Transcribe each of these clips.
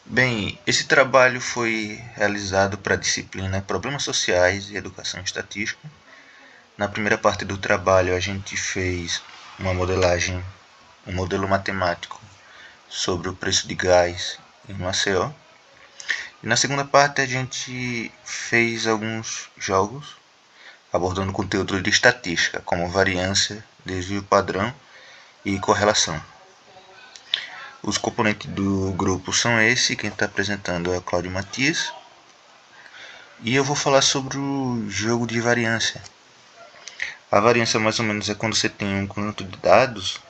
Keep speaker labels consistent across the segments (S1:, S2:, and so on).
S1: Bem, esse trabalho foi realizado para a disciplina Problemas Sociais e Educação Estatística. Na primeira parte do trabalho, a gente fez uma modelagem, um modelo matemático sobre o preço de gás em Maceió. E na segunda parte, a gente fez alguns jogos abordando conteúdo de estatística, como variância, desvio padrão e correlação. Os componentes do grupo são esse, quem está apresentando é o Cláudio Matias. E eu vou falar sobre o jogo de variância. A variância mais ou menos é quando você tem um conjunto de dados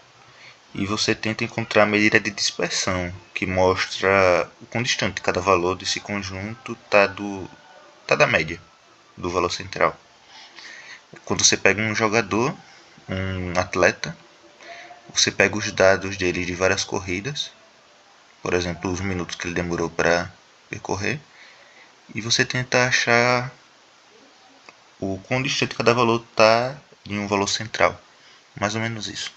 S1: e você tenta encontrar a medida de dispersão, que mostra o quão distante cada valor desse conjunto tá da média do valor central. Quando você pega um jogador, um atleta, você pega os dados dele de várias corridas, por exemplo, os minutos que ele demorou para percorrer, e você tenta achar o quão distante cada valor está em um valor central. Mais ou menos isso.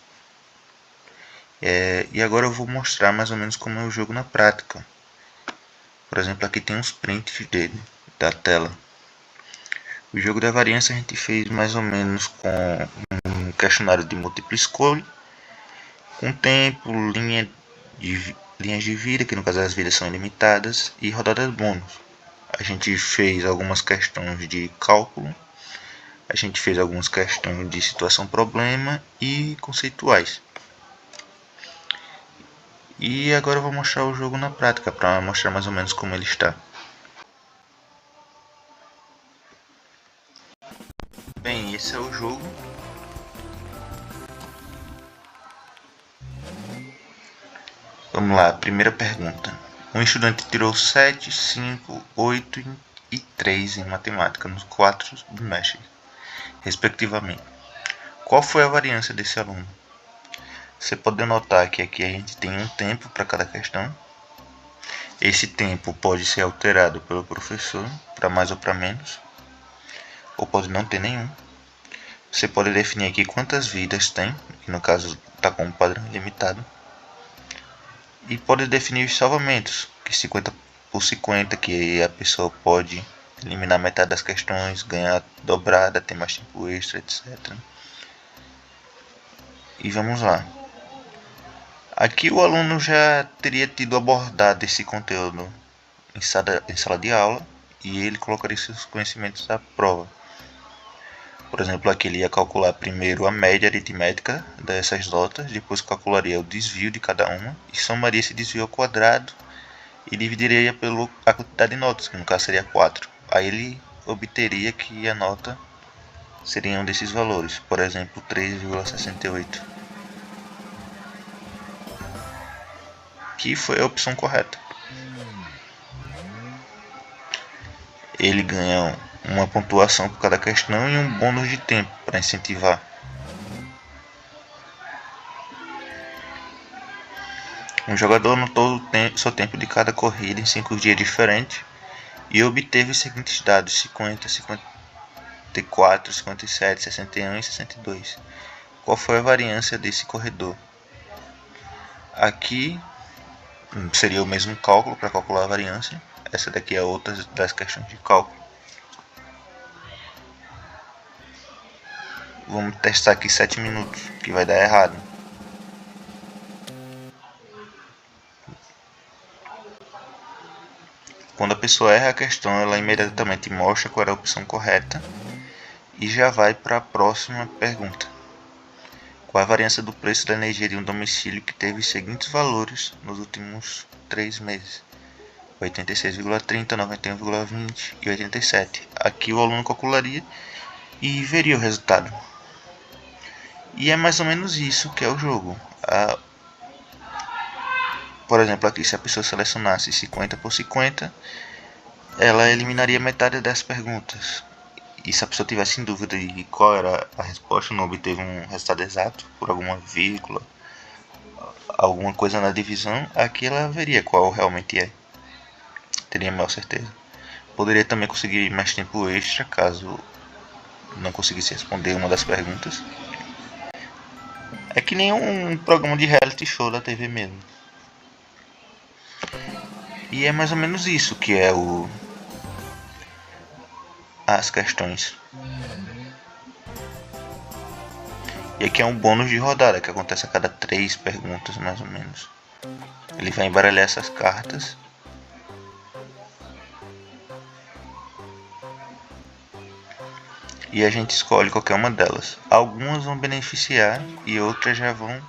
S1: E agora eu vou mostrar mais ou menos como é o jogo na prática. Por exemplo, aqui tem uns prints dele, da tela. O jogo da variância a gente fez mais ou menos com um questionário de múltipla escolha, com tempo, linhas de vida, que no caso as vidas são ilimitadas, e rodadas bônus. A gente fez algumas questões de cálculo, a gente fez algumas questões de situação problema e conceituais. E agora eu vou mostrar o jogo na prática, para mostrar mais ou menos como ele está. Bem, esse é o jogo. Vamos lá, primeira pergunta. Um estudante tirou 7, 5, 8 e 3 em matemática nos 4 bimestres, respectivamente. Qual foi a variância desse aluno? Você pode notar que aqui a gente tem um tempo para cada questão. Esse tempo pode ser alterado pelo professor, para mais ou para menos, ou pode não ter nenhum. Você pode definir aqui quantas vidas tem, que no caso está com um padrão ilimitado. E pode definir os salvamentos, que 50 por 50, que a pessoa pode eliminar metade das questões, ganhar dobrada, ter mais tempo extra, etc. E vamos lá. Aqui o aluno já teria tido abordado esse conteúdo em sala de aula e ele colocaria seus conhecimentos à prova. Por exemplo, aqui ele ia calcular primeiro a média aritmética dessas notas, depois calcularia o desvio de cada uma e somaria esse desvio ao quadrado e dividiria pela quantidade de notas, que no caso seria 4. Aí ele obteria que a nota seria um desses valores, por exemplo, 3,68, que foi a opção correta. Ele ganha uma pontuação por cada questão e um bônus de tempo para incentivar. Um jogador anotou seu tempo de cada corrida em 5 dias diferentes e obteve os seguintes dados: 50, 54, 57, 61 e 62. Qual foi a variância desse corredor? Aqui seria o mesmo cálculo para calcular a variância. Essa daqui é outra das questões de cálculo. Vamos testar aqui 7 minutos, que vai dar errado. Quando a pessoa erra a questão, ela imediatamente mostra qual era a opção correta e já vai para a próxima pergunta. Qual a variância do preço da energia de um domicílio que teve os seguintes valores nos últimos 3 meses? 86,30, 91,20 e 87. Aqui o aluno calcularia e veria o resultado. E é mais ou menos isso que é o jogo. Por exemplo, aqui se a pessoa selecionasse 50 por 50, ela eliminaria metade das perguntas. E se a pessoa tivesse em dúvida de qual era a resposta, não obteve um resultado exato por alguma vírgula, alguma coisa na divisão, aqui ela veria qual realmente é. Teria maior certeza. Poderia também conseguir mais tempo extra caso não conseguisse responder uma das perguntas. É que nem um programa de reality show da TV mesmo. E é mais ou menos isso que é as questões. E aqui é um bônus de rodada que acontece a cada 3 perguntas, mais ou menos. Ele vai embaralhar essas cartas. E a gente escolhe qualquer uma delas. Algumas vão beneficiar e outras já vão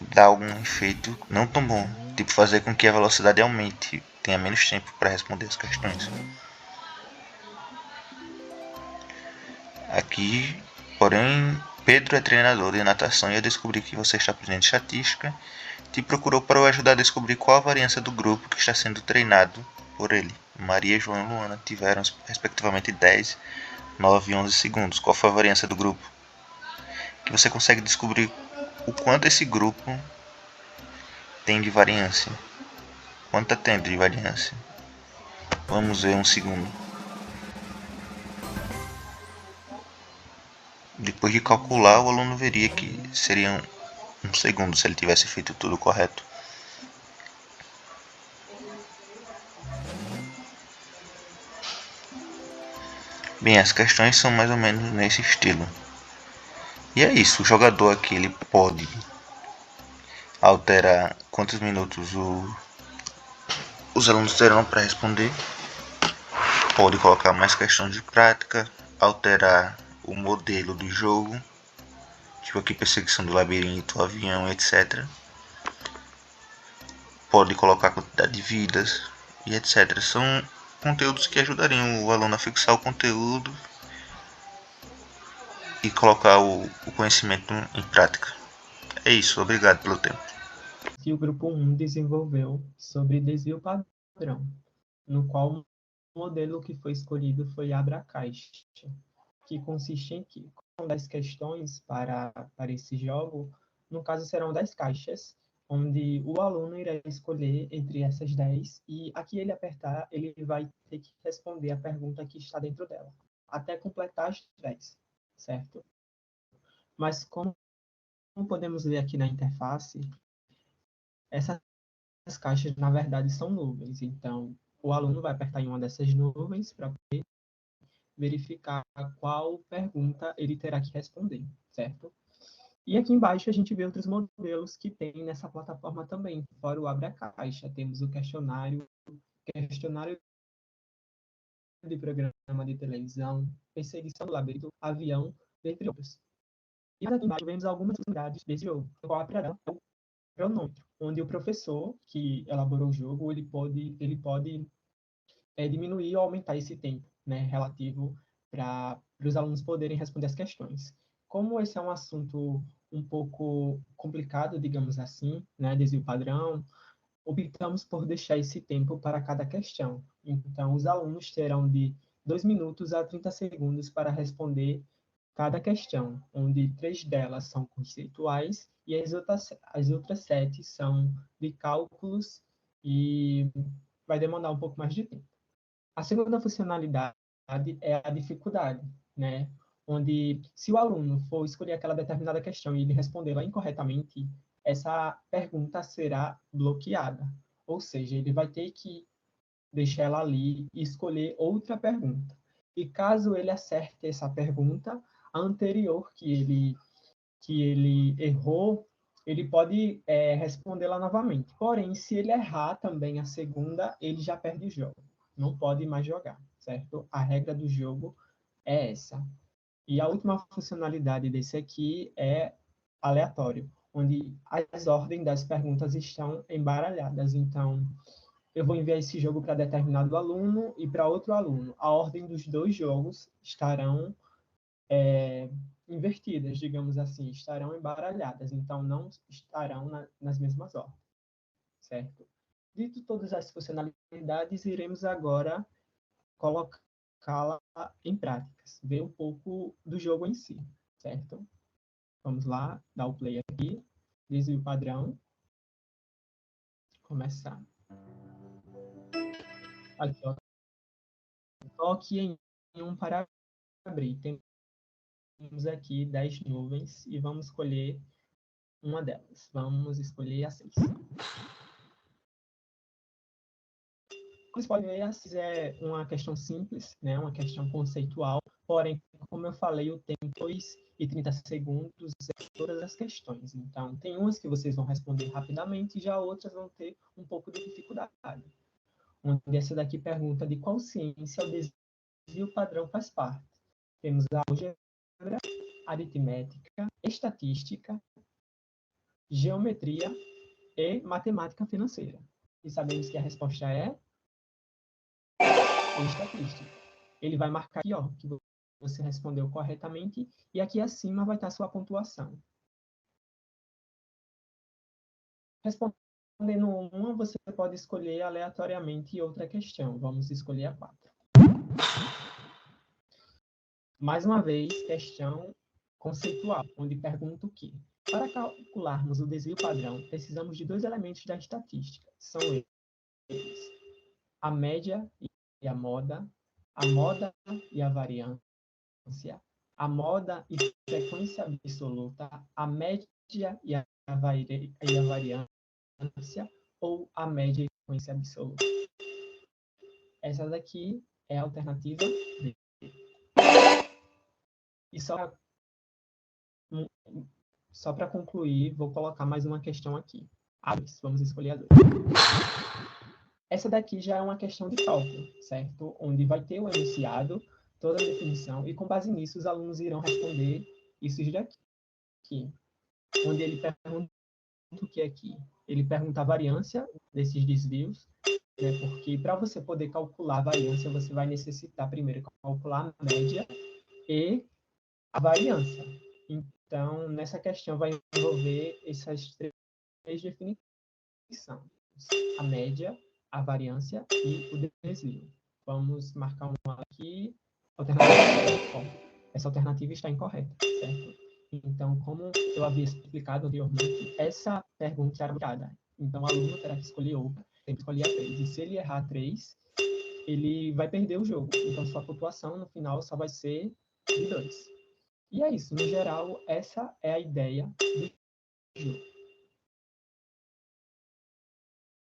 S1: dar algum efeito não tão bom. Tipo fazer com que a velocidade aumente, tenha menos tempo para responder as questões. Aqui, porém, Pedro é treinador de natação e eu descobri que você está aprendendo estatística. Te procurou para o ajudar a descobrir qual a variância do grupo que está sendo treinado por ele. Maria, João e Luana tiveram respectivamente 10, 9 e 11 segundos. Qual foi a variância do grupo? Que você consegue descobrir o quanto esse grupo tem de variância. Quanto está tendo de variância? Vamos ver um segundo. Depois de calcular, o aluno veria que seria um segundo se ele tivesse feito tudo correto. Bem, as questões são mais ou menos nesse estilo. E é isso, o jogador aqui ele pode alterar quantos minutos os alunos terão para responder, pode colocar mais questões de prática, alterar o modelo do jogo, tipo aqui perseguição do labirinto, avião, etc. Pode colocar quantidade de vidas e etc. São conteúdos que ajudariam o aluno a fixar o conteúdo e colocar o conhecimento em prática. É isso, obrigado pelo tempo.
S2: Que o grupo 1 desenvolveu sobre desvio padrão, no qual o modelo que foi escolhido foi Abra-Caixa, que consiste em que, com 10 questões para esse jogo, no caso serão 10 caixas, onde o aluno irá escolher entre essas 10 e a que ele apertar, ele vai ter que responder a pergunta que está dentro dela, até completar as 10, certo? Mas como podemos ver aqui na interface, essas caixas, na verdade, são nuvens. Então, o aluno vai apertar em uma dessas nuvens para verificar qual pergunta ele terá que responder, certo? E aqui embaixo a gente vê outros modelos que tem nessa plataforma também. Fora o Abre a Caixa, temos o questionário de programa de televisão, perseguição do labirinto, avião, entre outros. E aqui embaixo vemos algumas funcionalidades desse jogo. Qual é o cronômetro, onde o professor que elaborou o jogo, ele pode diminuir ou aumentar esse tempo, né, relativo para os alunos poderem responder as questões. Como esse é um assunto um pouco complicado, digamos assim, né, desvio padrão, optamos por deixar esse tempo para cada questão. Então, os alunos terão de 2 minutos a 30 segundos para responder cada questão, onde 3 delas são conceituais e as outras 7 são de cálculos e vai demandar um pouco mais de tempo. A segunda funcionalidade é a dificuldade, né? Onde, se o aluno for escolher aquela determinada questão e ele respondê-la incorretamente, essa pergunta será bloqueada. Ou seja, ele vai ter que deixar ela ali e escolher outra pergunta. E caso ele acerte essa pergunta, a anterior que ele errou, ele pode respondê-la novamente. Porém, se ele errar também a segunda, ele já perde o jogo. Não pode mais jogar, certo? A regra do jogo é essa. E a última funcionalidade desse aqui é aleatório, onde as ordens das perguntas estão embaralhadas. Então, eu vou enviar esse jogo para determinado aluno e para outro aluno. A ordem dos dois jogos estarão invertidas, digamos assim, estarão embaralhadas, então não estarão nas mesmas ordens, certo? Dito todas as funcionalidades, iremos agora colocá-la em práticas, ver um pouco do jogo em si, certo? Vamos lá, dar o play aqui, desvio padrão, começar. Aqui, ó, toque em um para abrir. Temos aqui 10 nuvens e vamos escolher uma delas. Vamos escolher a 6. vocês podem ver, é uma questão simples, né? Uma questão conceitual, porém, como eu falei, o tempo 2 e 30 segundos é todas as questões. Então, tem umas que vocês vão responder rapidamente e já outras vão ter um pouco de dificuldade. Onde essa daqui pergunta de qual ciência o desvio padrão faz parte. Temos a álgebra, aritmética, estatística, geometria e matemática financeira. E sabemos que a resposta é estatística. Ele vai marcar aqui, ó, que você respondeu corretamente, e aqui acima vai estar a sua pontuação. Respondendo uma, você pode escolher aleatoriamente outra questão. Vamos escolher a 4. Mais uma vez, questão conceitual, onde pergunto que, para calcularmos o desvio padrão, precisamos de 2 elementos da estatística. São eles: a média e a moda e a variância, a moda e frequência absoluta, a média e a variância, ou a média e frequência absoluta. Essa daqui é a alternativa B. E só para concluir, vou colocar mais uma questão aqui. Vamos escolher a 2. Essa daqui já é uma questão de cálculo, certo? Onde vai ter o enunciado, toda a definição, e com base nisso os alunos irão responder isso daqui. Onde ele pergunta o que é aqui? Ele pergunta a variância desses desvios, né? Porque para você poder calcular a variância, você vai necessitar primeiro calcular a média e a variância. Então, nessa questão vai envolver essas 3 definições: a média, a variância e o desvio. Vamos marcar uma aqui. Essa alternativa está incorreta, certo? Então, como eu havia explicado anteriormente, essa pergunta era marcada. Então, o aluno terá que escolher outra, tem que escolher a 3. E se ele errar 3, ele vai perder o jogo. Então, sua pontuação no final só vai ser de 2. E é isso. No geral, essa é a ideia do jogo.